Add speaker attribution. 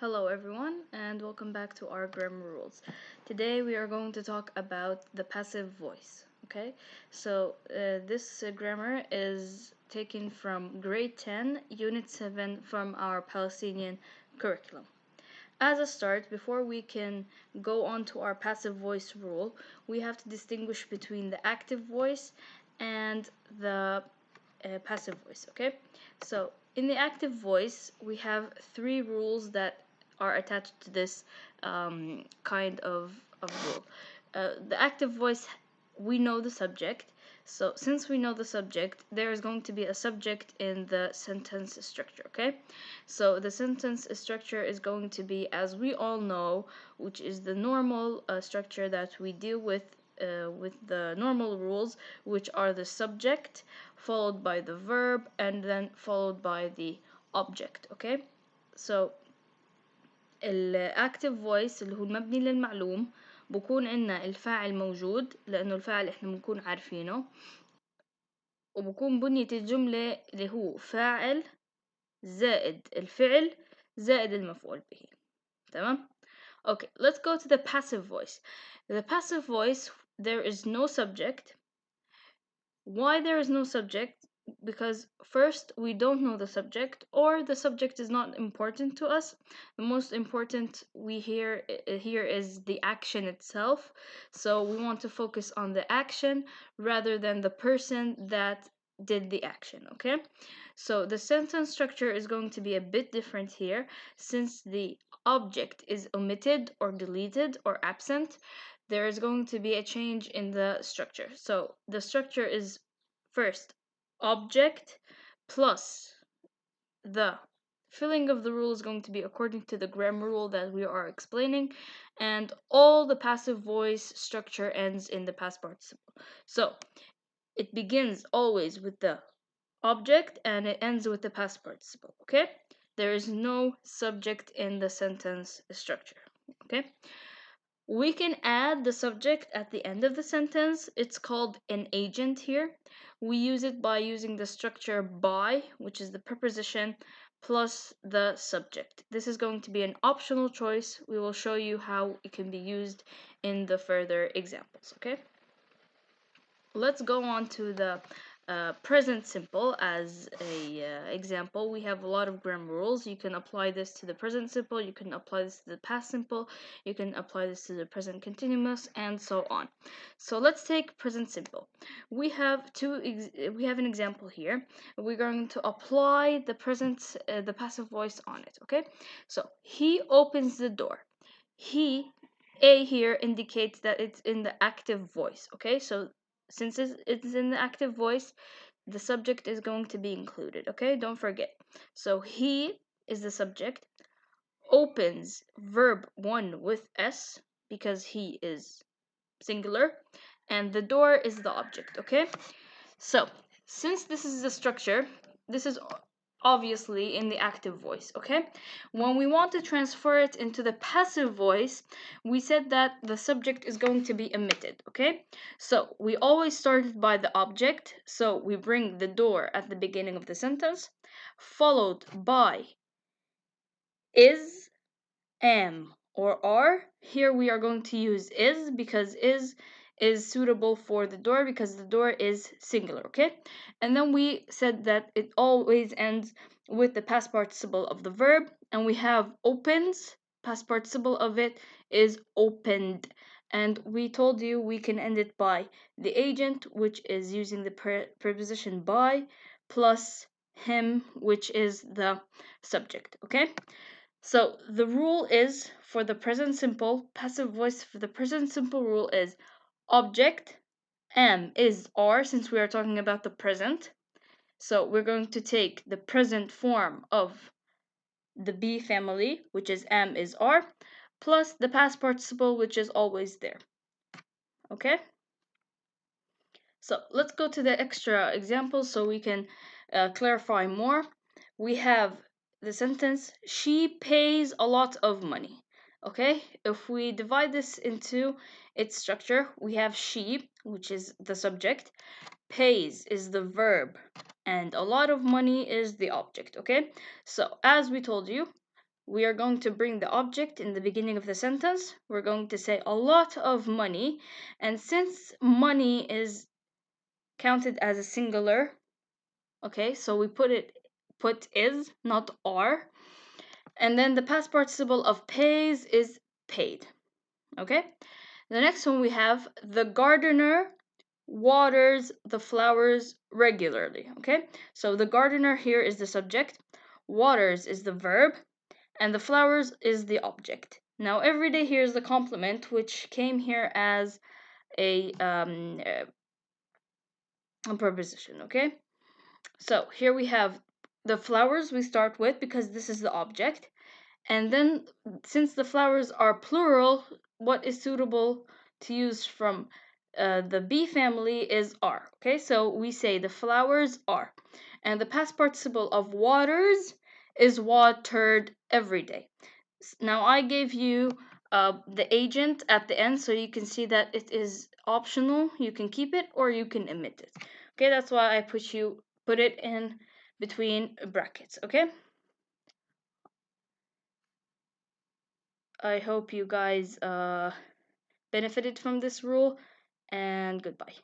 Speaker 1: Hello everyone and welcome back to our grammar rules. Today we are going to talk about the passive voice. Okay, so this grammar is taken from grade 10, unit 7 from our Palestinian curriculum. As a start, before we can go on to our passive voice rule, we have to distinguish between the active voice and the passive voice. Okay, so in the active voice we have three rules that are attached to this kind of rule. The active voice, we know the subject, so since we know the subject, there is going to be a subject in the sentence structure. Okay, so the sentence structure is going to be, as we all know, which is the normal structure that we deal with the normal rules, which are the subject followed by the verb and then followed by the object. Okay, so الاكتف فويس اللي هو المبني للمعلوم بكون عندنا الفاعل موجود لانه الفاعل احنا بنكون عارفينه، وبكون بنية الجملة اللي هو فاعل زائد الفعل زائد المفعول به. تمام. Okay, let's go to the passive voice. The passive voice, there is no subject. Why there is no subject? Because first, we don't know the subject, or the subject is not important to us. The most important we here is the action itself. So we want to focus on the action rather than the person that did the action. Okay, so the sentence structure is going to be a bit different here, since the object is omitted or deleted or absent. There is going to be a change in the structure. So the structure is first object plus the filling of the rule is going to be according to the grammar rule that we are explaining, and all the passive voice structure ends in the past participle. So it begins always with the object and it ends with the past participle. Okay, there is no subject in the sentence structure. Okay, we can add the subject at the end of the sentence. It's called an agent here. We use it by using the structure by, which is the preposition, plus the subject. This is going to be an optional choice. We will show you how it can be used in the further examples. Okay, let's go on to the present simple as a example. We have a lot of grammar rules. You can apply this to the present simple, you can apply this to the past simple, you can apply this to the present continuous, and so on. So let's take present simple. We have we have an example here. We're going to apply the present the passive voice on it. Okay, so he opens the door. He, a here indicates that it's in the active voice. Okay, so since it's in the active voice, the subject is going to be included. Okay, don't forget. So he is the subject, opens verb 1 with s because he is singular, and the door is the object. Okay, so since this is the structure, this is obviously in the active voice. Okay, when we want to transfer it into the passive voice, we said that the subject is going to be omitted. Okay, so we always started by the object, so we bring the door at the beginning of the sentence, followed by is, am, or are. Here we are going to use is because is suitable for the door because the door is singular. Okay, and then we said that it always ends with the past participle of the verb, and we have opens. Past participle of it is opened, and we told you we can end it by the agent, which is using the preposition by, plus him, which is the subject. Okay, so the rule is, for the present simple, passive voice for the present simple rule is object, am, is, are, since we are talking about the present. So we're going to take the present form of the be family, which is am, is, are, plus the past participle, which is always there. Okay? So let's go to the extra examples so we can clarify more. We have the sentence, she pays a lot of money. Okay, if we divide this into its structure, we have she, which is the subject, pays is the verb, and a lot of money is the object. Okay, so as we told you, we are going to bring the object in the beginning of the sentence. We're going to say a lot of money, and since money is counted as a singular, okay, so we put is, not are. And then the past participle of pays is paid. Okay? The next one we have the gardener waters the flowers regularly. Okay? So the gardener here is the subject, waters is the verb, and the flowers is the object. Now every day here is the complement, which came here as a preposition. Okay? So here we have the flowers we start with because this is the object. And then, since the flowers are plural, what is suitable to use from the be family is are. Okay, so we say the flowers are. And the past participle of waters is watered every day. Now, I gave you the agent at the end, so you can see that it is optional. You can keep it or you can omit it. Okay, that's why I put it in between brackets. Okay. I hope you guys benefited from this rule, and goodbye.